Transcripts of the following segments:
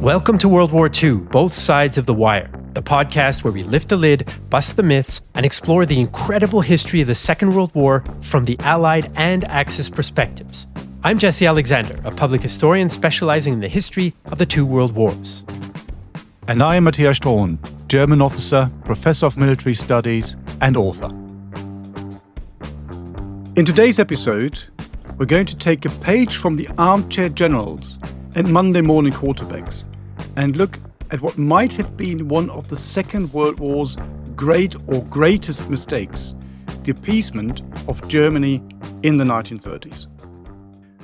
Welcome to World War II, Both Sides of the Wire, the podcast where we lift the lid, bust the myths, and explore the incredible history of the Second World War from the Allied and Axis perspectives. I'm Jesse Alexander, a public historian specializing in the history of the two world wars. And I am Matthias Strohn, German officer, professor of military studies, and author. In today's episode, we're going to take a page from the armchair generals and Monday morning quarterbacks and look at what might have been one of the Second World War's great or greatest mistakes, the appeasement of Germany in the 1930s.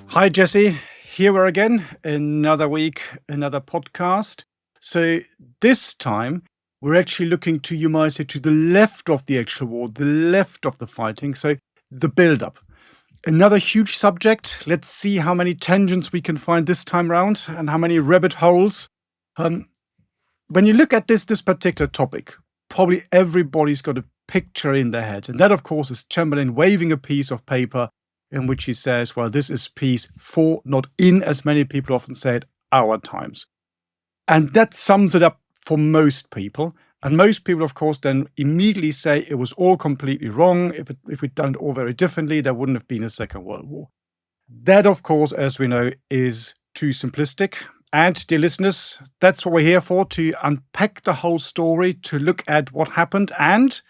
Hi Jesse, here we are again, another week, another podcast. So this time we're actually looking to, you might say, to the left of the actual war, the left of the fighting, so the build-up. Another huge subject. Let's see how many tangents we can find this time round and how many rabbit holes. When you look at this particular topic, probably everybody's got a picture in their head. And that, of course, is Chamberlain waving a piece of paper in which he says, well, this is peace for, not in, as many people often say it, our times. And that sums it up for most people. And most people, of course, then immediately say it was all completely wrong. If we'd done it all very differently, there wouldn't have been a Second World War. That, of course, as we know, is too simplistic. And, dear listeners, that's what we're here for, to unpack the whole story, to look at what happened and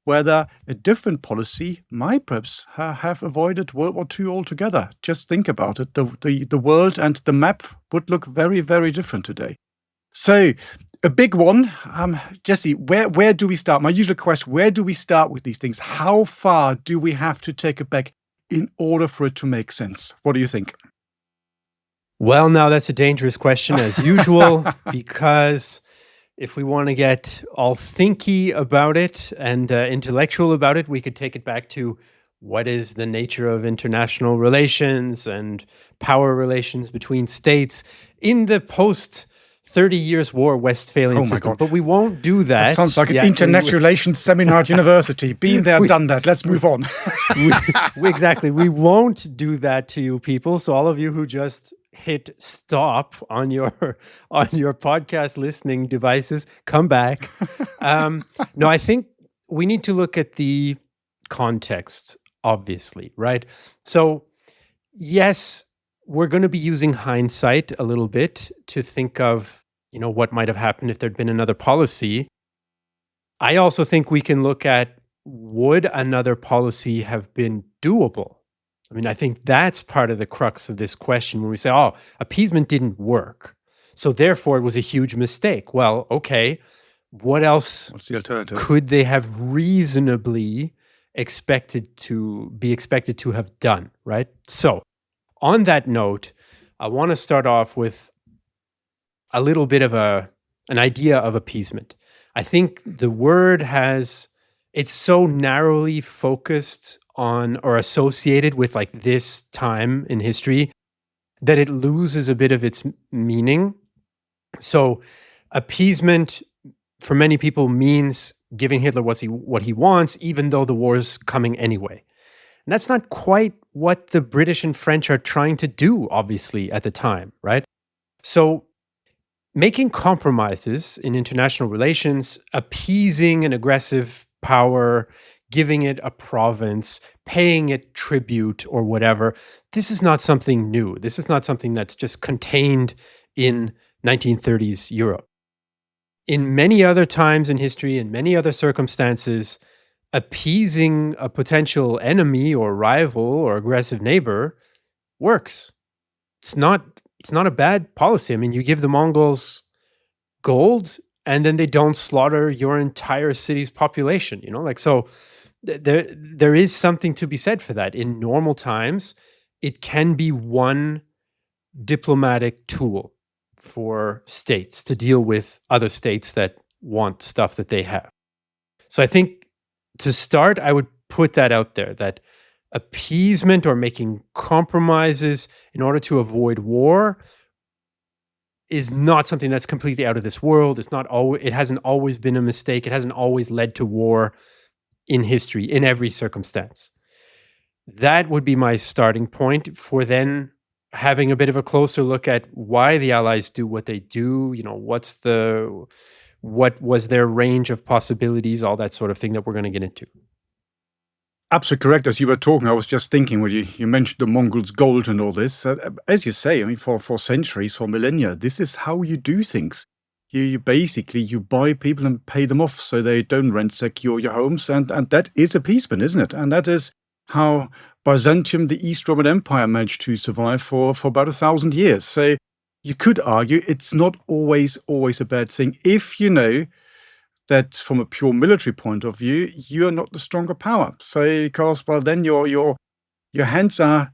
whether a different policy might perhaps have avoided World War II altogether. Just think about it. The world and the map would look very, very different today. So, a big one. Jesse, where do we start? My usual question, where do we start with these things? How far do we have to take it back in order for it to make sense? What do you think? Well, now that's a dangerous question as usual, because if we want to get all thinky about it and intellectual about it, we could take it back to what is the nature of international relations and power relations between states in the post 30 years war Westphalian system. God. But we won't do that. That sounds like an international relations seminar at university. Been there, done that. Let's move on. Exactly. We won't do that to you people. So all of you who just hit stop on your podcast listening devices, come back. No, I think we need to look at the context, obviously, right? So yes, we're going to be using hindsight a little bit to think of, what might have happened if there'd been another policy. I also think we can look at, would another policy have been doable? I mean, I think that's part of the crux of this question when we say, appeasement didn't work, so therefore it was a huge mistake. Well, okay, what else What's the alternative? Could they have reasonably expected to have done, right? So, on that note, I want to start off with a little bit of an idea of appeasement. I think the word it's so narrowly focused on or associated with like this time in history that it loses a bit of its meaning. So appeasement for many people means giving Hitler what he wants, even though the war is coming anyway. And that's not quite what the British and French are trying to do, obviously, at the time, right? So making compromises in international relations, appeasing an aggressive power, giving it a province, paying it tribute or whatever, this is not something new. This is not something that's just contained in 1930s Europe. In many other times in history, in many other circumstances, appeasing a potential enemy or rival or aggressive neighbor works. It's not a bad policy. I mean, you give the Mongols gold and then they don't slaughter your entire city's population, so there is something to be said for that. In normal times, it can be one diplomatic tool for states to deal with other states that want stuff that they have. So I think to start, I would put that out there, that appeasement or making compromises in order to avoid war is not something that's completely out of this world. It hasn't always been a mistake. It hasn't always led to war in history, in every circumstance. That would be my starting point for then having a bit of a closer look at why the Allies do what they do, what was their range of possibilities, all that sort of thing that we're going to get into. Absolutely correct. As you were talking, I was just thinking when you mentioned the Mongols' gold and all this. As you say, I mean, for centuries, for millennia, this is how you do things. You basically, you buy people and pay them off so they don't ransack your homes. And that is appeasement, isn't it? And that is how Byzantium, the East Roman Empire, managed to survive for about 1,000 years. So you could argue it's not always a bad thing if you know that from a pure military point of view, you're not the stronger power. So, because, well, then your hands are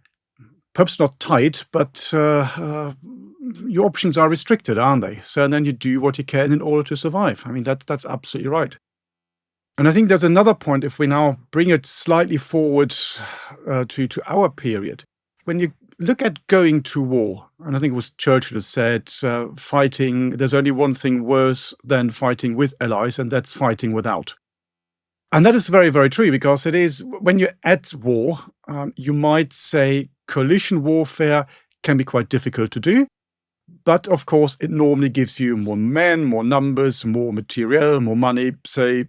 perhaps not tight, but your options are restricted, aren't they? So then you do what you can in order to survive. I mean, that's absolutely right. And I think there's another point, if we now bring it slightly forward to our period. When you look at going to war, and I think it was Churchill who said, fighting, there's only one thing worse than fighting with allies, and that's fighting without. And that is very, very true, because it is, when you're at war, you might say coalition warfare can be quite difficult to do. But of course, it normally gives you more men, more numbers, more material, more money. So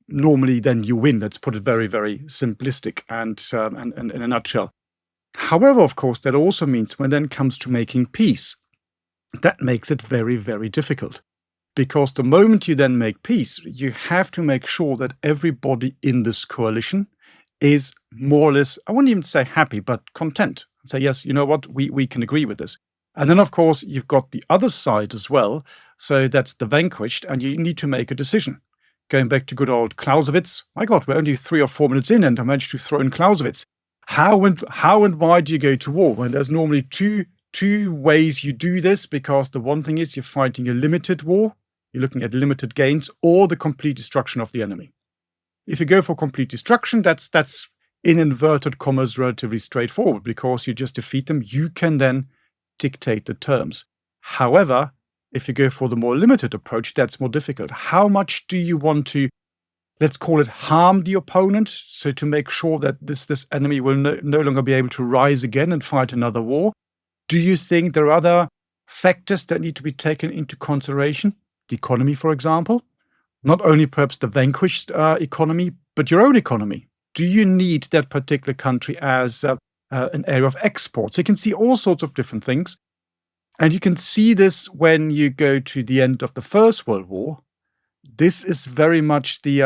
normally then you win. Let's put it very, very simplistic and in a nutshell. However, of course, that also means when then comes to making peace, that makes it very, very difficult. Because the moment you then make peace, you have to make sure that everybody in this coalition is more or less, I wouldn't even say happy, but content. Say, yes, you know what, we can agree with this. And then, of course, you've got the other side as well. So that's the vanquished, and you need to make a decision. Going back to good old Clausewitz, my God, we're only 3 or 4 minutes in, and I managed to throw in Clausewitz. How and why do you go to war? Well, there's normally two ways you do this, because the one thing is you're fighting a limited war, you're looking at limited gains, or the complete destruction of the enemy. If you go for complete destruction, that's in inverted commas relatively straightforward, because you just defeat them. You can then dictate the terms. However, if you go for the more limited approach, that's more difficult. How much do you want to, let's call it, harm the opponent, so to make sure that this enemy will no longer be able to rise again and fight another war? Do you think there are other factors that need to be taken into consideration? The economy, for example. Not only perhaps the vanquished economy, but your own economy. Do you need that particular country as an area of export? So you can see all sorts of different things. And you can see this when you go to the end of the First World War. This is very much the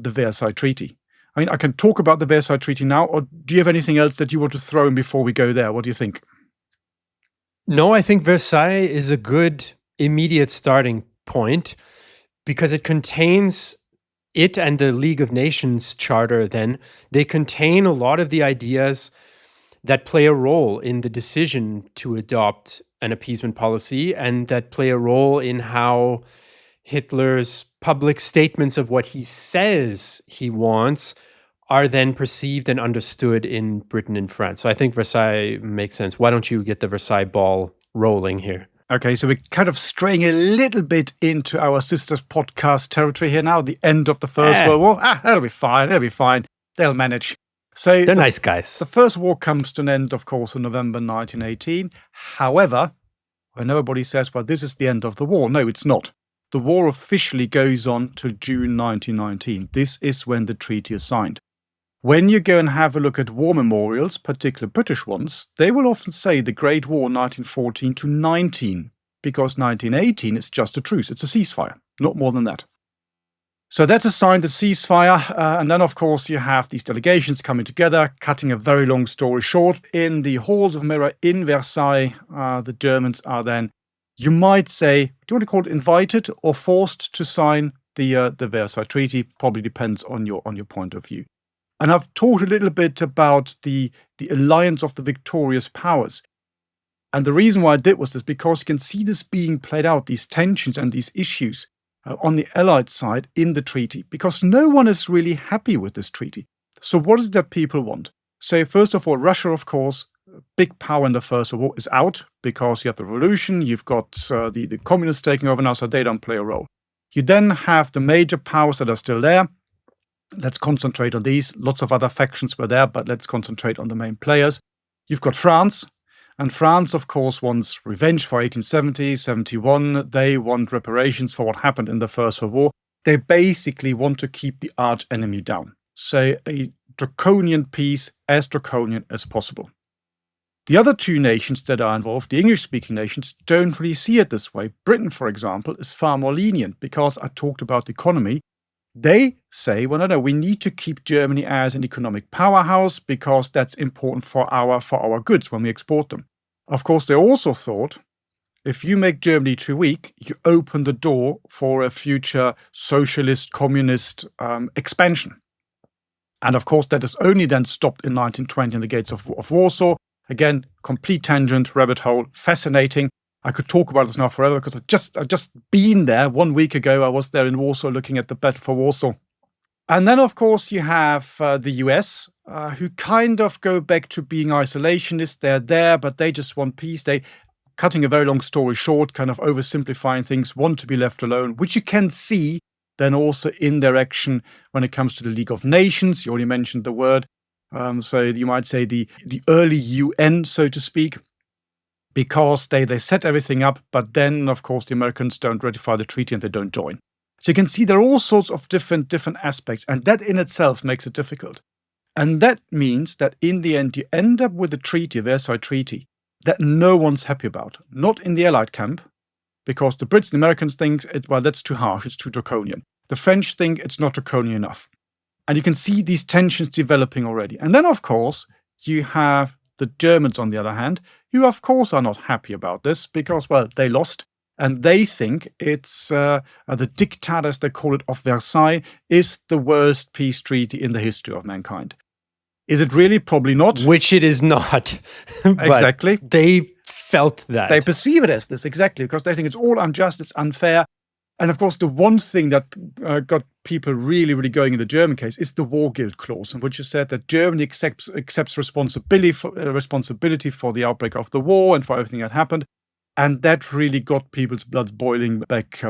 Versailles Treaty. I mean, I can talk about the Versailles Treaty now, or do you have anything else that you want to throw in before we go there? What do you think? No, I think Versailles is a good immediate starting point, because it contains, it and the League of Nations Charter, then, they contain a lot of the ideas that play a role in the decision to adopt an appeasement policy, and that play a role in how Hitler's public statements of what he says he wants are then perceived and understood in Britain and France. So I think Versailles makes sense. Why don't you get the Versailles ball rolling here? Okay, so we're kind of straying a little bit into our sisters podcast territory here now, the end of the First World War. That'll be fine. They'll manage. So they're nice guys. The First War comes to an end, of course, in November 1918. However, when everybody says, well, this is the end of the war, no, it's not. The war officially goes on to June 1919. This is when the treaty is signed. When you go and have a look at war memorials, particularly British ones, they will often say the Great War 1914 to 19, because 1918 is just a truce. It's a ceasefire, not more than that. So that's a sign, the ceasefire. And then, of course, you have these delegations coming together, cutting a very long story short. In the halls of mirror in Versailles, the Germans are then, you might say, do you want to call it invited or forced to sign the Versailles Treaty? Probably depends on your point of view. And I've talked a little bit about the alliance of the victorious powers. And the reason why I did was this, because you can see this being played out, these tensions and these issues on the Allied side in the treaty, because no one is really happy with this treaty. So what is it that people want? So first of all, Russia, of course, big power in the First World War, is out, because you have the revolution, you've got the communists taking over now, so they don't play a role. You then have the major powers that are still there. Let's concentrate on these. Lots of other factions were there, but let's concentrate on the main players. You've got France, And France, of course, wants revenge for 1870, 71. They want reparations for what happened in the First World War. They basically want to keep the arch enemy down. So a draconian peace, as draconian as possible. The other two nations that are involved, the English-speaking nations, don't really see it this way. Britain, for example, is far more lenient because I talked about the economy. They say, well, no, we need to keep Germany as an economic powerhouse because that's important for our goods when we export them. Of course, they also thought, if you make Germany too weak, you open the door for a future socialist, communist expansion. And of course, that is only then stopped in 1920 in the gates of Warsaw. Again, complete tangent, rabbit hole, fascinating. I could talk about this now forever because I've just been there 1 week ago. I was there in Warsaw looking at the Battle for Warsaw. And then, of course, you have the US, who kind of go back to being isolationist. They're there, but they just want peace. They, cutting a very long story short, kind of oversimplifying things, want to be left alone, which you can see then also in their action when it comes to the League of Nations. You already mentioned the word. So you might say the early UN, so to speak, because they set everything up, but then, of course, the Americans don't ratify the treaty and they don't join. So you can see there are all sorts of different aspects, and that in itself makes it difficult. And that means that in the end, you end up with a treaty, a Versailles Treaty, that no one's happy about. Not in the Allied camp, because the Brits and the Americans think, well, that's too harsh, it's too draconian. The French think it's not draconian enough. And you can see these tensions developing already. And then, of course, you have the Germans, on the other hand, who, of course, are not happy about this because, well, they lost. And they think it's the Diktat, as they call it, of Versailles, is the worst peace treaty in the history of mankind. Is it really? Probably not. Which it is not. Exactly. They felt that. They perceive it as this, exactly, because they think it's all unjust, it's unfair. And of course, the one thing that got people really, really going in the German case is the war guilt clause, in which is said that Germany accepts responsibility for the outbreak of the war and for everything that happened. And that really got people's blood boiling back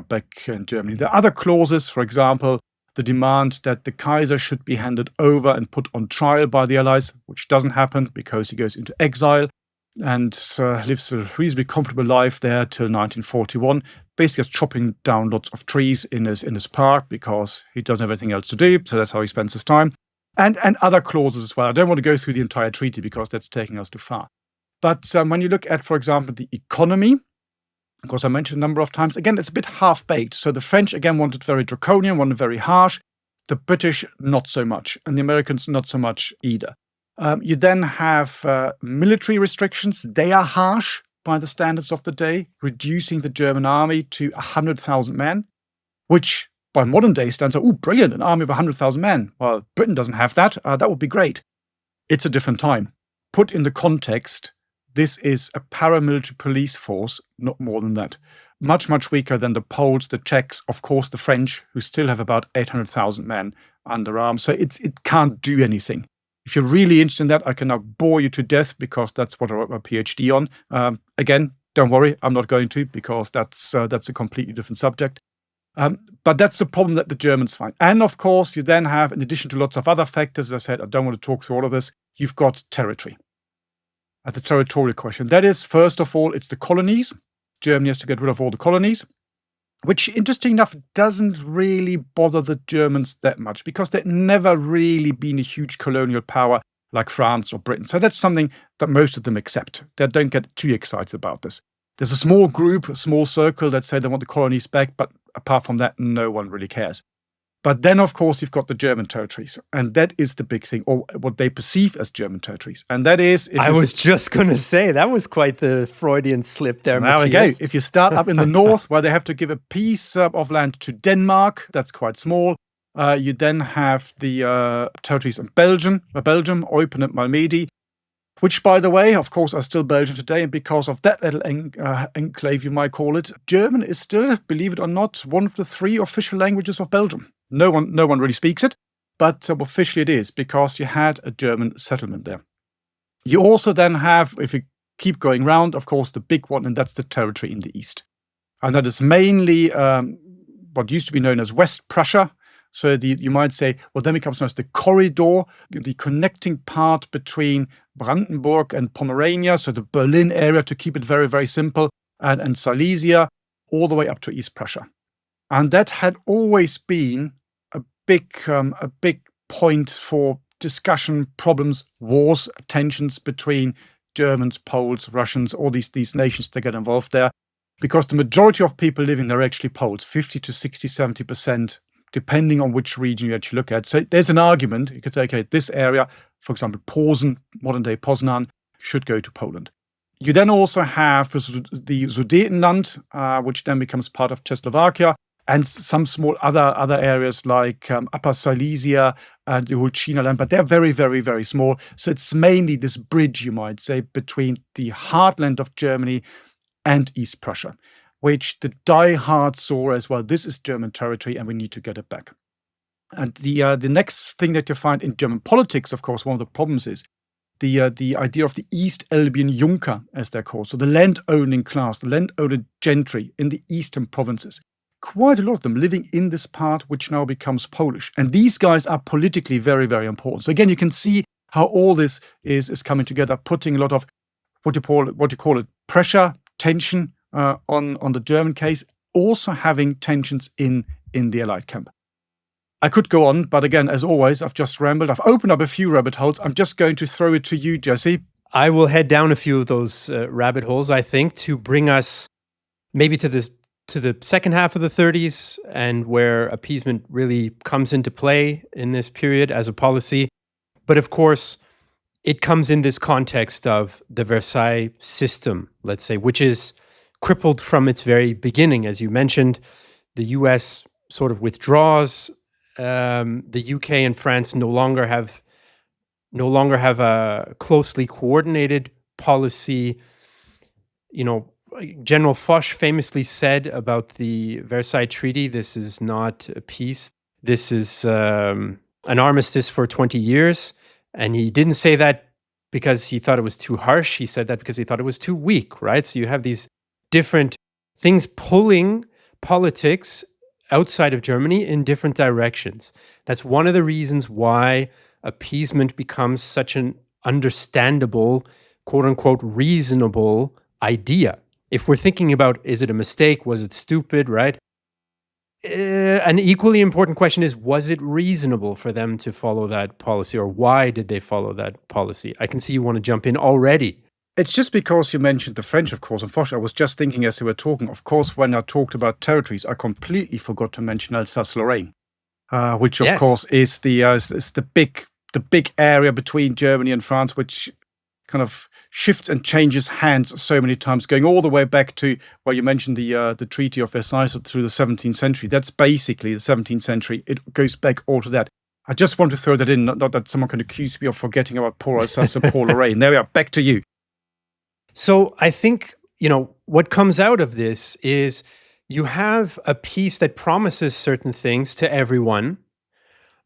in Germany. There are other clauses, for example, the demand that the Kaiser should be handed over and put on trial by the Allies, which doesn't happen because he goes into exile and lives a reasonably comfortable life there till 1941, basically chopping down lots of trees in his park because he doesn't have anything else to do, so that's how he spends his time. And other clauses as well. I don't want to go through the entire treaty because that's taking us too far. But when you look at, for example, the economy, of course, I mentioned a number of times, again, it's a bit half-baked. So the French, again, wanted very draconian, wanted very harsh. The British, not so much. And the Americans, not so much either. You then have military restrictions. They are harsh by the standards of the day, reducing the German army to 100,000 men, which by modern day standards are, brilliant, an army of 100,000 men. Well, Britain doesn't have that. That would be great. It's a different time. Put in the context, this is a paramilitary police force, not more than that. Much, much weaker than the Poles, the Czechs, of course, the French, who still have about 800,000 men under arms. So it can't do anything. If you're really interested in that, I can now bore you to death because that's what I wrote my PhD on. Again, don't worry, I'm not going to because that's a completely different subject. But that's the problem that the Germans find. And of course, you then have, in addition to lots of other factors, as I said, I don't want to talk through all of this, you've got territory. The territorial question. That is, first of all, it's the colonies. Germany has to get rid of all the colonies, which, interesting enough, doesn't really bother the Germans that much because they've never really been a huge colonial power like France or Britain. So that's something that most of them accept. They don't get too excited about this. There's a small group, a small circle that say they want the colonies back, but apart from that, no one really cares. But then, of course, you've got the German territories, and that is the big thing, or what they perceive as German territories. And that is... I was just going to say, that was quite the Freudian slip there, Matthias. There we go. If you start up in the north, where they have to give a piece of land to Denmark, that's quite small. You then have the territories in Belgium, Eupen and Malmedy, which, by the way, of course, are still Belgian today. And because of that little enclave, you might call it, German is still, believe it or not, one of the 3 official languages of Belgium. No one really speaks it, but officially it is because you had a German settlement there. You also then have, if you keep going round, of course, the big one, and that's the territory in the east. And that is mainly what used to be known as West Prussia. So you might say, well, then it becomes known as the corridor, the connecting part between Brandenburg and Pomerania, so the Berlin area to keep it very, very simple, and Silesia, all the way up to East Prussia. And that had always been a big point for discussion, problems, wars, tensions between Germans, Poles, Russians, all these nations that get involved there, because the majority of people living there are actually Poles, 50 to 60, 70%, depending on which region you actually look at. So there's an argument. You could say, okay, this area, for example, Posen, modern-day Poznan, should go to Poland. You then also have the Sudetenland, which then becomes part of Czechoslovakia, and some small other areas like Upper Silesia and the whole China land, but they're very, very, very small. So it's mainly this bridge, you might say, between the heartland of Germany and East Prussia, which the die-hard saw as well. This is German territory, and we need to get it back. And the next thing that you find in German politics, of course, one of the problems is the idea of the East Albion Junker, as they're called. So the land-owning class, the land-owner gentry in the eastern provinces. Quite a lot of them living in this part, which now becomes Polish. And these guys are politically very, very important. So again, you can see how all this is coming together, putting a lot of what you call it, pressure, tension on the German case, also having tensions in the Allied camp. I could go on, but again, as always, I've just rambled. I've opened up a few rabbit holes. I'm just going to throw it to you, Jesse. I will head down a few of those rabbit holes, I think, to bring us maybe to the second half of the 30s, and where appeasement really comes into play in this period as a policy. But of course, it comes in this context of the Versailles system, let's say, which is crippled from its very beginning. As you mentioned, the US sort of withdraws. The UK and France no longer have a closely coordinated policy. You know, General Foch famously said about the Versailles Treaty, this is not a peace, this is an armistice for 20 years. And he didn't say that because he thought it was too harsh. He said that because he thought it was too weak, right? So you have these different things pulling politics outside of Germany in different directions. That's one of the reasons why appeasement becomes such an understandable, quote unquote, reasonable idea. If we're thinking about, is it a mistake? Was it stupid, right? An equally important question is, was it reasonable for them to follow that policy, or why did they follow that policy? I can see you want to jump in already. It's just because you mentioned the French, of course, and Foch. I was just thinking as we were talking, of course, when I talked about territories, I completely forgot to mention Alsace-Lorraine, which, of course, is the big area between Germany and France, which kind of shifts and changes hands so many times, going all the way back to, well, you mentioned the Treaty of Versailles through the 17th century. That's basically the 17th century. It goes back all to that. I just want to throw that in, not that someone can accuse me of forgetting about poor Alsace and poor Lorraine. There we are, back to you. So I think, what comes out of this is you have a peace that promises certain things to everyone,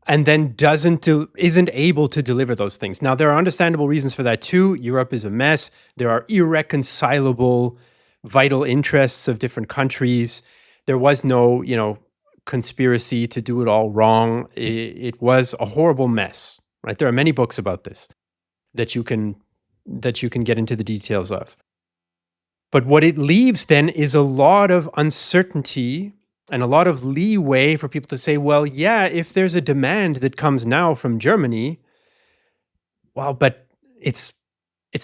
and then isn't able to deliver those things. Now, there are understandable reasons for that too. Europe is a mess. There are irreconcilable vital interests of different countries. There was no, conspiracy to do it all wrong. It was a horrible mess, right? There are many books about this that you can get into the details of. But what it leaves then is a lot of uncertainty and a lot of leeway for people to say, well, yeah, if there's a demand that comes now from Germany, well, but it's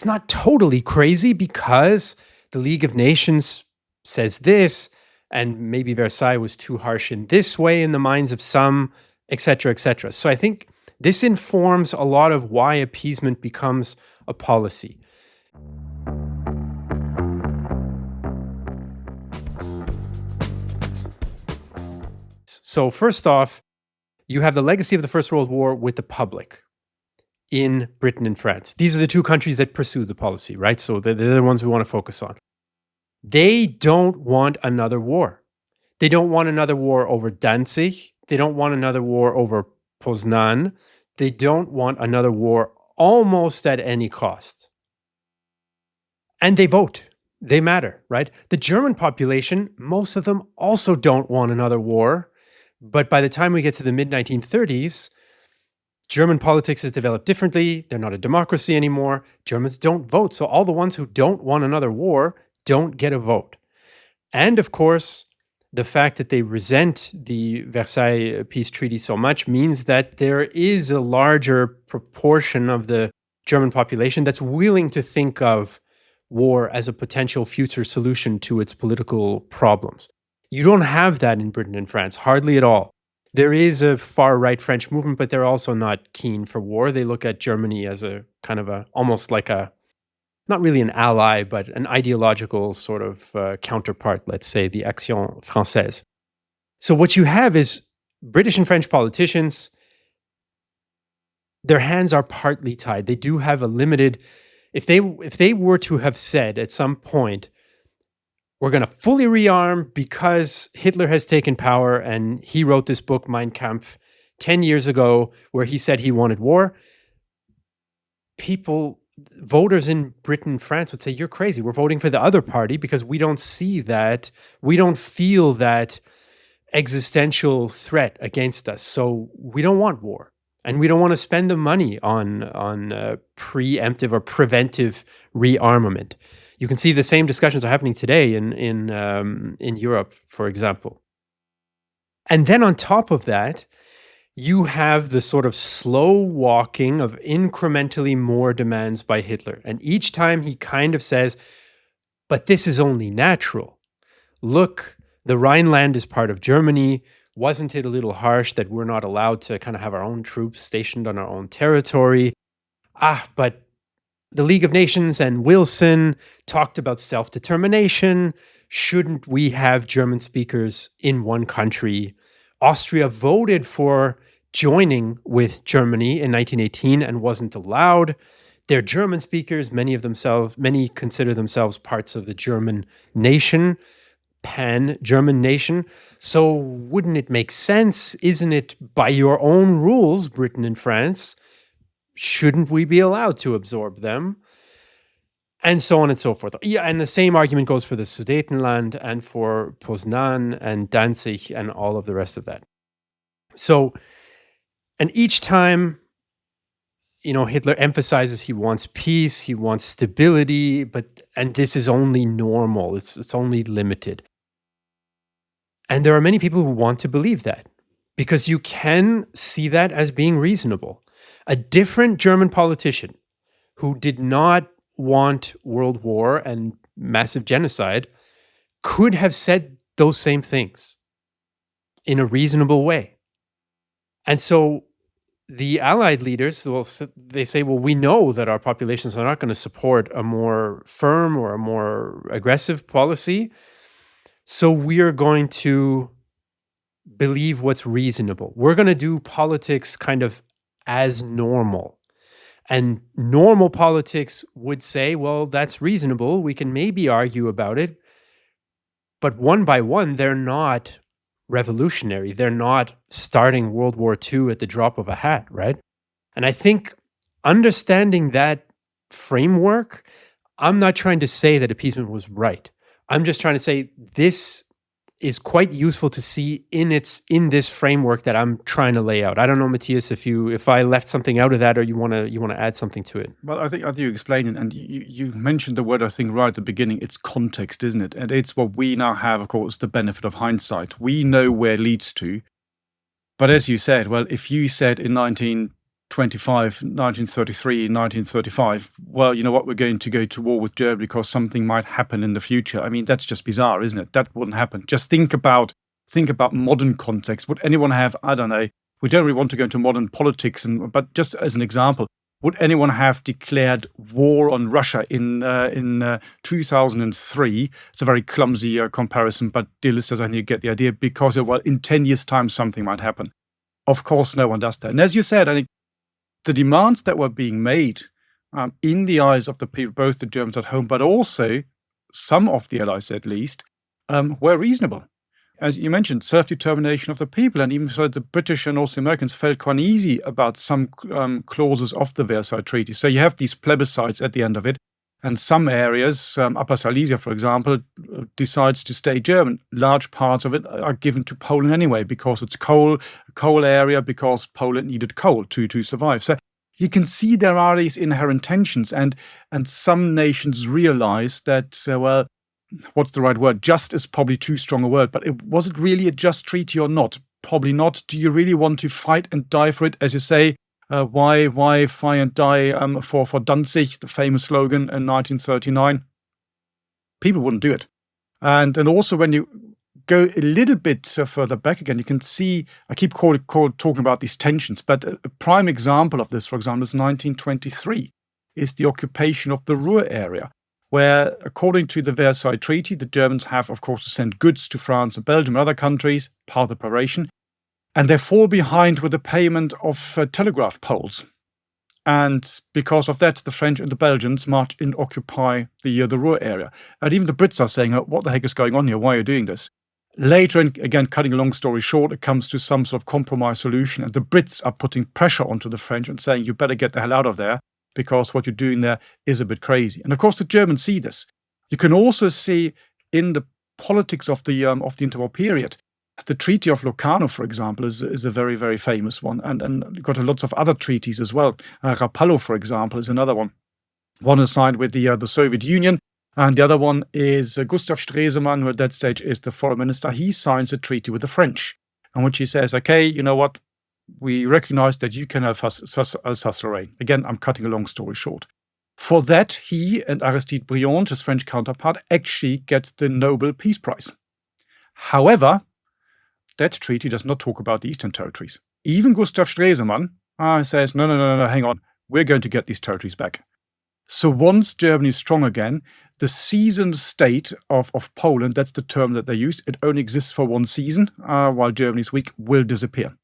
not totally crazy because the League of Nations says this, and maybe Versailles was too harsh in this way in the minds of some, et cetera, et cetera. So I think this informs a lot of why appeasement becomes a policy. So first off, you have the legacy of the First World War with the public in Britain and France. These are the two countries that pursue the policy, right? So they're the ones we want to focus on. They don't want another war. They don't want another war over Danzig. They don't want another war over Poznan. They don't want another war almost at any cost. And they vote. They matter, right? The German population, most of them also don't want another war. But by the time we get to the mid-1930s, German politics has developed differently. They're not a democracy anymore. Germans don't vote. So all the ones who don't want another war don't get a vote. And of course, the fact that they resent the Versailles peace treaty so much means that there is a larger proportion of the German population that's willing to think of war as a potential future solution to its political problems. You don't have that in Britain and France, hardly at all. There is a far-right French movement, but they're also not keen for war. They look at Germany as a kind of almost like not really an ally, but an ideological sort of counterpart, let's say, the Action Française. So what you have is British and French politicians, their hands are partly tied. They do have a limited, if they were to have said at some point, we're going to fully rearm because Hitler has taken power and he wrote this book, Mein Kampf, 10 years ago, where he said he wanted war, voters in Britain and France would say, you're crazy. We're voting for the other party because we don't see that. We don't feel that existential threat against us. So we don't want war. And we don't want to spend the money on preemptive or preventive rearmament. You can see the same discussions are happening today in Europe, for example. And then on top of that, you have the sort of slow walking of incrementally more demands by Hitler. And each time he kind of says, but this is only natural. Look, the Rhineland is part of Germany. Wasn't it a little harsh that we're not allowed to kind of have our own troops stationed on our own territory? But the League of Nations and Wilson talked about self-determination. Shouldn't we have German speakers in one country? Austria voted for joining with Germany in 1918 and wasn't allowed. They're German speakers. Many consider themselves parts of the German nation, pan-German nation. So wouldn't it make sense? Isn't it by your own rules, Britain and France? Shouldn't we be allowed to absorb them? And so on and so forth. Yeah, and the same argument goes for the Sudetenland and for Poznan and Danzig and all of the rest of that. So, and each time, Hitler emphasizes he wants peace, he wants stability, and this is only normal, it's only limited. And there are many people who want to believe that because you can see that as being reasonable. A different German politician who did not want world war and massive genocide could have said those same things in a reasonable way. And so the Allied leaders, they say, well, we know that our populations are not going to support a more firm or a more aggressive policy, so we are going to believe what's reasonable. We're going to do politics kind of as normal. And normal politics would say, well, that's reasonable. We can maybe argue about it. But one by one, they're not revolutionary. They're not starting World War II at the drop of a hat, right? And I think understanding that framework, I'm not trying to say that appeasement was right. I'm just trying to say this is quite useful to see in this framework that I'm trying to lay out. I don't know, Matthias, if I left something out of that, or you want to add something to it. Well, I think you explained it, and you mentioned the word, I think, right at the beginning. It's context, isn't it? And it's what we now have, of course, the benefit of hindsight. We know where it leads to. But as you said, well, if you said in 1925, 1933, 1935, well, you know what, we're going to go to war with Germany because something might happen in the future. I mean, that's just bizarre, isn't it? That wouldn't happen. Just think about modern context. Would anyone have, I don't know, we don't really want to go into modern politics, but just as an example, would anyone have declared war on Russia in 2003? It's a very clumsy comparison, but dear listeners, I think you get the idea, because, well, in 10 years' time, something might happen. Of course, no one does that. And as you said, I think the demands that were being made in the eyes of the people, both the Germans at home, but also some of the Allies at least, were reasonable. As you mentioned, self-determination of the people, and even so the British and also the Americans felt quite easy about some clauses of the Versailles Treaty. So you have these plebiscites at the end of it. And some areas, Upper Silesia, for example, decides to stay German. Large parts of it are given to Poland anyway, because it's coal area, because Poland needed coal to survive. So you can see there are these inherent tensions, and some nations realize that, well, what's the right word? Just is probably too strong a word, but was it really a just treaty or not? Probably not. Do you really want to fight and die for it? As you say, why fight and die for Danzig, the famous slogan in 1939? People wouldn't do it. And also when you go a little bit further back again, you can see, I keep talking about these tensions, but a prime example of this, for example, is 1923, is the occupation of the Ruhr area, where, according to the Versailles Treaty, the Germans have, of course, to send goods to France and Belgium and other countries, part of the preparation, and they fall behind with the payment of telegraph poles. And because of that, the French and the Belgians march in, occupy the Ruhr area. And even the Brits are saying, what the heck is going on here? Why are you doing this? Later, and again, cutting a long story short, it comes to some sort of compromise solution, and the Brits are putting pressure onto the French and saying, you better get the hell out of there, because what you're doing there is a bit crazy. And of course, the Germans see this. You can also see in the politics of the interwar period. The Treaty of Locarno, for example, is a very, very famous one, and you've got lots of other treaties as well. Rapallo, for example, is another one. One is signed with the Soviet Union, and the other one is Gustav Stresemann, who at that stage is the foreign minister. He signs a treaty with the French, in which he says, okay, you know what, we recognize that you can have Alsace-Lorraine. Again, I'm cutting a long story short. For that, he and Aristide Briand, his French counterpart, actually get the Nobel Peace Prize. However, that treaty does not talk about the Eastern territories. Even Gustav Stresemann says, no, hang on, we're going to get these territories back. So once Germany is strong again, the seasoned state of Poland, that's the term that they use, it only exists for one season, while Germany is weak, will disappear.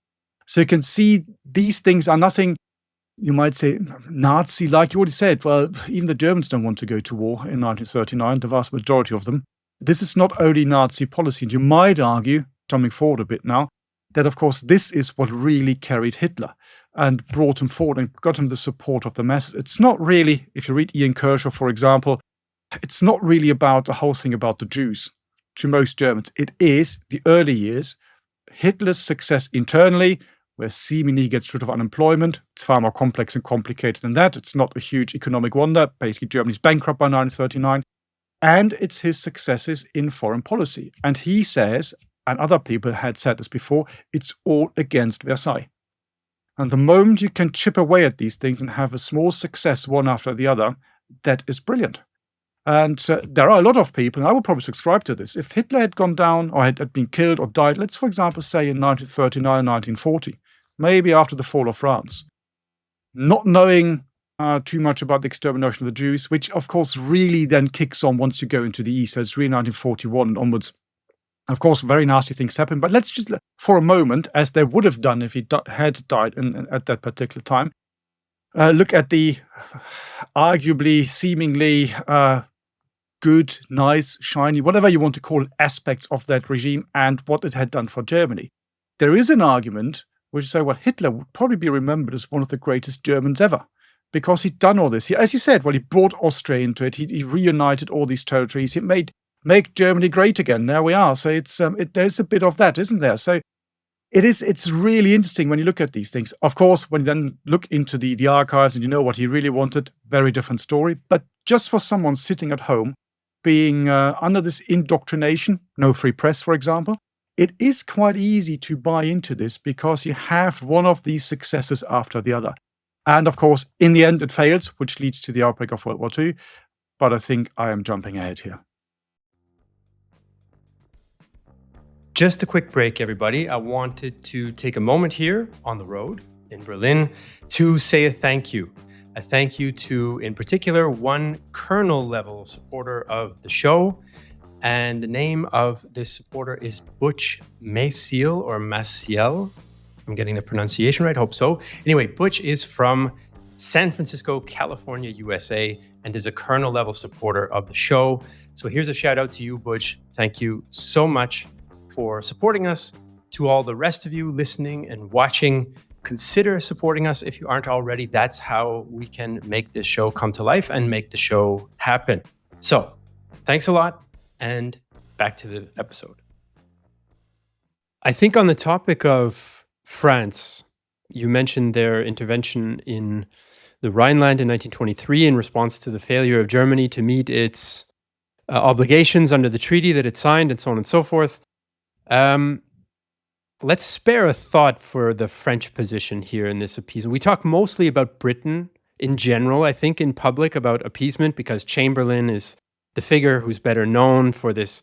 So you can see these things are nothing, you might say, Nazi, like you already said. Well, even the Germans don't want to go to war in 1939, the vast majority of them. This is not only Nazi policy. And you might argue, jumping forward a bit now, that of course this is what really carried Hitler and brought him forward and got him the support of the masses. It's not really, if you read Ian Kershaw, for example, it's not really about the whole thing about the Jews to most Germans. It is the early years, Hitler's success internally, where seemingly he gets rid of unemployment. It's far more complex and complicated than that. It's not a huge economic wonder. Basically, Germany's bankrupt by 1939. And it's his successes in foreign policy. And he says, and other people had said this before, it's all against Versailles. And the moment you can chip away at these things and have a small success one after the other, that is brilliant. And there are a lot of people, and I would probably subscribe to this, if Hitler had gone down or had been killed or died, let's for example say in 1939, 1940, maybe after the fall of France, not knowing too much about the extermination of the Jews, which of course really then kicks on once you go into the East, so it's really 1941 onwards. Of course, very nasty things happen, but let's just, for a moment, as they would have done if he had died at that particular time, look at the arguably, seemingly good, nice, shiny, whatever you want to call it, aspects of that regime and what it had done for Germany. There is an argument which say, well, Hitler would probably be remembered as one of the greatest Germans ever, because he'd done all this. As you said, well, he brought Austria into it. He reunited all these territories. He make Germany great again. There we are. So there's a bit of that, isn't there? So it's really interesting when you look at these things. Of course, when you then look into the archives and you know what he really wanted, very different story. But just for someone sitting at home, being under this indoctrination, no free press, for example, it is quite easy to buy into this because you have one of these successes after the other. And of course, in the end, it fails, which leads to the outbreak of World War II. But I think I am jumping ahead here. Just a quick break, everybody. I wanted to take a moment here on the road in Berlin to say a thank you. A thank you to, in particular, one colonel-level supporter of the show. And the name of this supporter is Butch Maciel or Maciel. I'm getting the pronunciation right, hope so. Anyway, Butch is from San Francisco, California, USA, and is a colonel-level supporter of the show. So here's a shout out to you, Butch. Thank you so much for supporting us. To all the rest of you listening and watching, consider supporting us if you aren't already. That's how we can make this show come to life and make the show happen. So, thanks a lot, and back to the episode. I think on the topic of France, you mentioned their intervention in the Rhineland in 1923 in response to the failure of Germany to meet its obligations under the treaty that it signed, and so on and so forth. Let's spare a thought for the French position here in this appeasement. We talk mostly about Britain in general, I think, in public about appeasement, because Chamberlain is the figure who's better known for this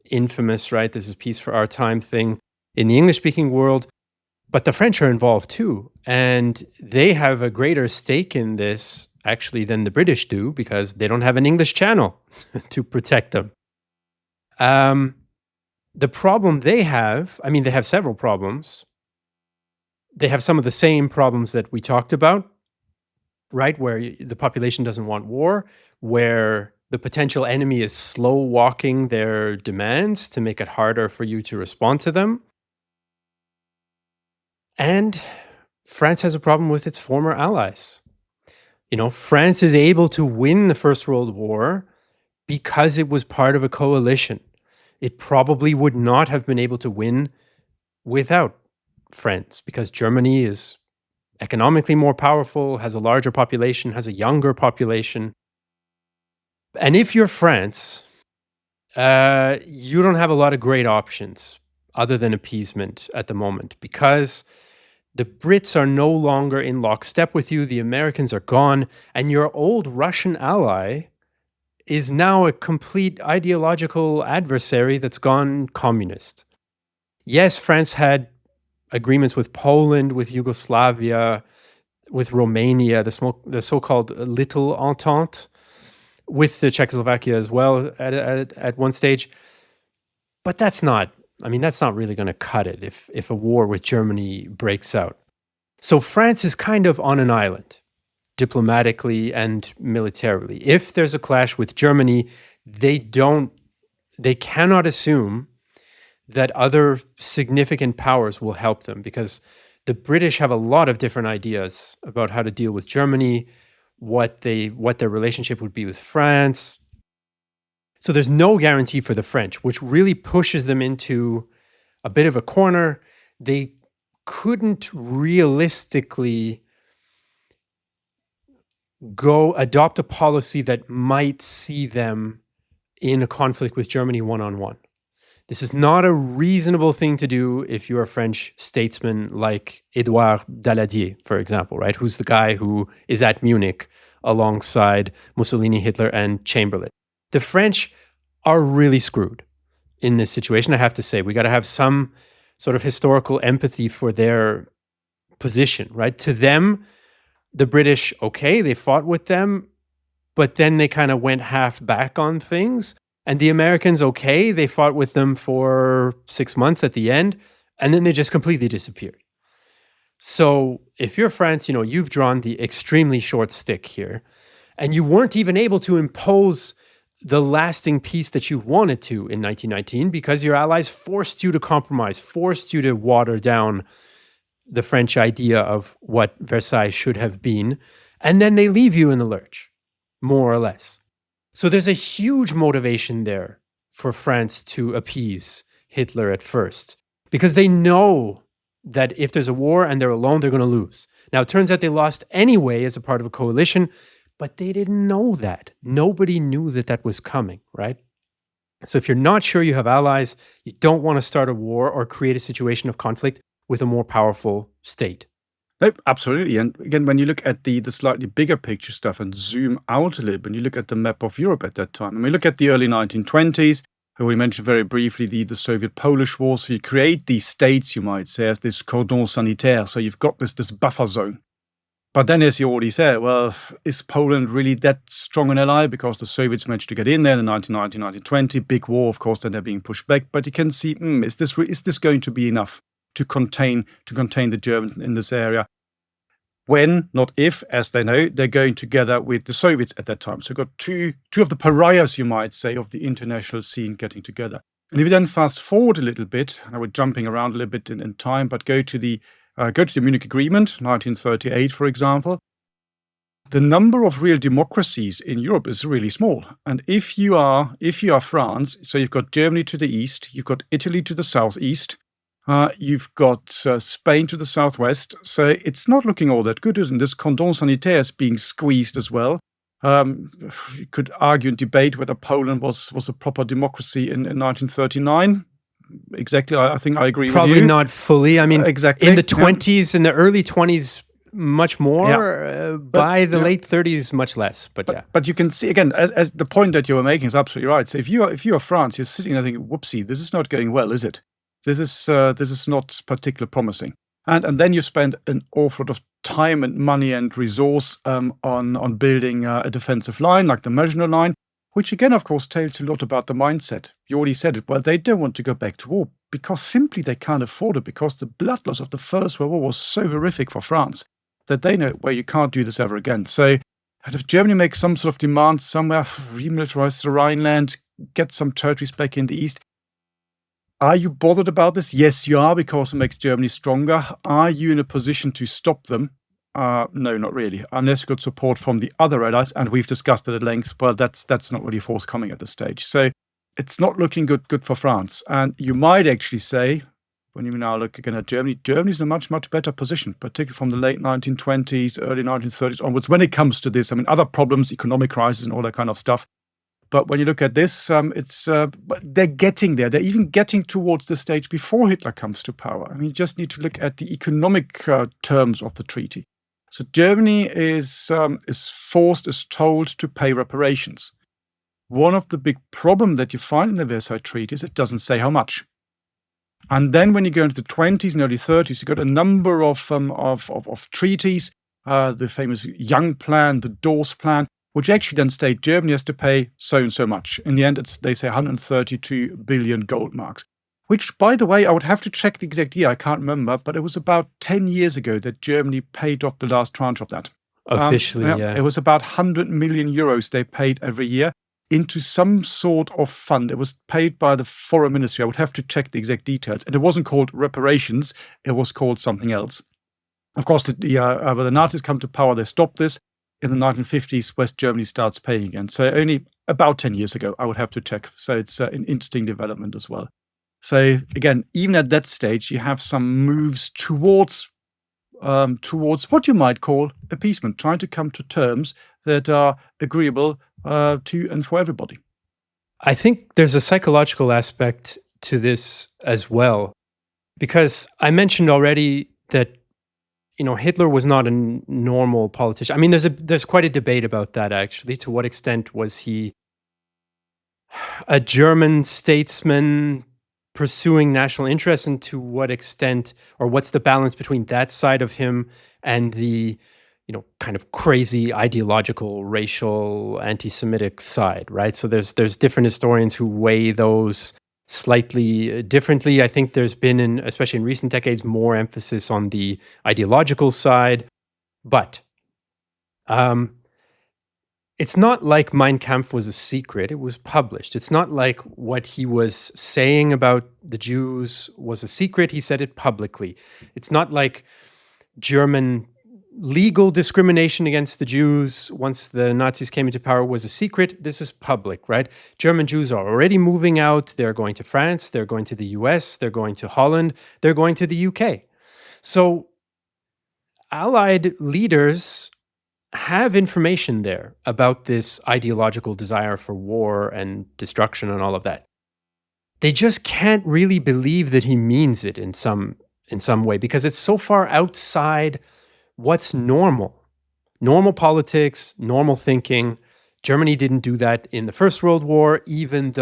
infamous, right, this is peace for our time thing in the English-speaking world. But the French are involved too, and they have a greater stake in this actually than the British do, because they don't have an English channel to protect them. The problem they have, I mean, they have several problems. They have some of the same problems that we talked about, right? Where the population doesn't want war, where the potential enemy is slow walking their demands to make it harder for you to respond to them. And France has a problem with its former allies. You know, France is able to win the First World War because it was part of a coalition. It probably would not have been able to win without France, because Germany is economically more powerful, has a larger population, has a younger population. And if you're France, you don't have a lot of great options other than appeasement at the moment, because the Brits are no longer in lockstep with you, the Americans are gone, and your old Russian ally is now a complete ideological adversary that's gone communist. Yes, France had agreements with Poland, with Yugoslavia, with Romania, the so-called Little Entente, with the Czechoslovakia as well at one stage. But that's not really going to cut it if a war with Germany breaks out. So France is kind of on an island, diplomatically and militarily. If there's a clash with Germany, they cannot assume that other significant powers will help them, because the British have a lot of different ideas about how to deal with Germany, what their relationship would be with France. So there's no guarantee for the French, which really pushes them into a bit of a corner. They couldn't realistically adopt a policy that might see them in a conflict with Germany one-on-one. This is not a reasonable thing to do if you're a French statesman like Édouard Daladier, for example, right? Who's the guy who is at Munich alongside Mussolini, Hitler, and Chamberlain. The French are really screwed in this situation, I have to say. We got to have some sort of historical empathy for their position, right? To them, the British, okay, they fought with them, but then they kind of went half back on things. And the Americans, okay, they fought with them for 6 months at the end, and then they just completely disappeared. So if you're France, you know, you've drawn the extremely short stick here, and you weren't even able to impose the lasting peace that you wanted to in 1919 because your allies forced you to compromise, forced you to water down the French idea of what Versailles should have been, and then they leave you in the lurch, more or less. So there's a huge motivation there for France to appease Hitler at first, because they know that if there's a war and they're alone, they're going to lose. Now, it turns out they lost anyway as a part of a coalition, but they didn't know that. Nobody knew that that was coming, right? So if you're not sure you have allies, you don't want to start a war or create a situation of conflict with a more powerful state. No, absolutely. And again, when you look at the slightly bigger picture stuff and zoom out a little bit, when you look at the map of Europe at that time, and we look at the early 1920s, we mentioned very briefly the Soviet-Polish War. So you create these states, you might say, as this cordon sanitaire. So you've got this buffer zone. But then, as you already said, well, is Poland really that strong an ally? Because the Soviets managed to get in there in 1919, 1920, big war, of course, then they're being pushed back. But you can see, is this going to be enough to contain the Germans in this area? When, not if, as they know, they're going together with the Soviets at that time. So you've got two of the pariahs, you might say, of the international scene getting together. And if you then fast forward a little bit, and we're jumping around a little bit in time, but go to the Go to the Munich Agreement, 1938, for example. The number of real democracies in Europe is really small. And if you are France, so you've got Germany to the east, you've got Italy to the southeast, you've got Spain to the southwest. So it's not looking all that good, isn't it? This cordon sanitaire is being squeezed as well. You could argue and debate whether Poland was a proper democracy in 1939. Exactly, I think I agree with you. Probably not fully. I mean, exactly. In the 20s, in the early 20s, much more. By the late 30s, much less. But you can see, again, as the point that you were making is absolutely right. So if you are France, you're sitting there thinking, whoopsie, this is not going well, is it? This is not particularly promising. And then you spend an awful lot of time and money and resource on building a defensive line like the Maginot Line, which again, of course, tells a lot about the mindset. You already said it. Well, they don't want to go back to war because simply they can't afford it, because the blood loss of the First World War was so horrific for France that they know, well, you can't do this ever again. So and if Germany makes some sort of demand somewhere, remilitarize the Rhineland, get some territories back in the east, are you bothered about this? Yes, you are, because it makes Germany stronger. Are you in a position to stop them? No, not really, unless you've got support from the other allies, and we've discussed it at length. Well, that's not really forthcoming at this stage. So it's not looking good for France. And you might actually say, when you now look again at Germany, Germany's in a much, much better position, particularly from the late 1920s, early 1930s onwards, when it comes to this. I mean, other problems, economic crisis and all that kind of stuff. But when you look at this, they're getting there. They're even getting towards the stage before Hitler comes to power. I mean, you just need to look at the economic terms of the treaty. So Germany is told to pay reparations. One of the big problems that you find in the Versailles Treaty is it doesn't say how much. And then when you go into the 20s and early 30s, you've got a number of treaties, the famous Young Plan, the Dawes Plan, which actually then state Germany has to pay so and so much. In the end, they say 132 billion gold marks, which, by the way, I would have to check the exact year. I can't remember, but it was about 10 years ago that Germany paid off the last tranche of that. Officially, yeah. It was about 100 million euros they paid every year into some sort of fund. It was paid by the Foreign Ministry. I would have to check the exact details. And it wasn't called reparations. It was called something else. Of course, when the Nazis come to power, they stopped this. In the 1950s, West Germany starts paying again. So only about 10 years ago, I would have to check. So it's an interesting development as well. So again, even at that stage, you have some moves towards what you might call appeasement, trying to come to terms that are agreeable to and for everybody. I think there's a psychological aspect to this as well, because I mentioned already that Hitler was not a normal politician. I mean, there's quite a debate about that, actually. To what extent was he a German statesman pursuing national interests, and to what extent, or what's the balance between that side of him and the kind of crazy ideological, racial, anti-Semitic side, right? So there's different historians who weigh those slightly differently. I think there's been, especially in recent decades, more emphasis on the ideological side. But it's not like Mein Kampf was a secret. It was published. It's not like what he was saying about the Jews was a secret. He said it publicly. It's not like German legal discrimination against the Jews once the Nazis came into power was a secret. This is public, right? German Jews are already moving out. They're going to France. They're going to the US. They're going to Holland. They're going to the UK. So Allied leaders have information there about this ideological desire for war and destruction and all of that. They just can't really believe that he means it in some way, because it's so far outside what's normal. Normal politics, normal thinking. Germany didn't do that in the First World War, even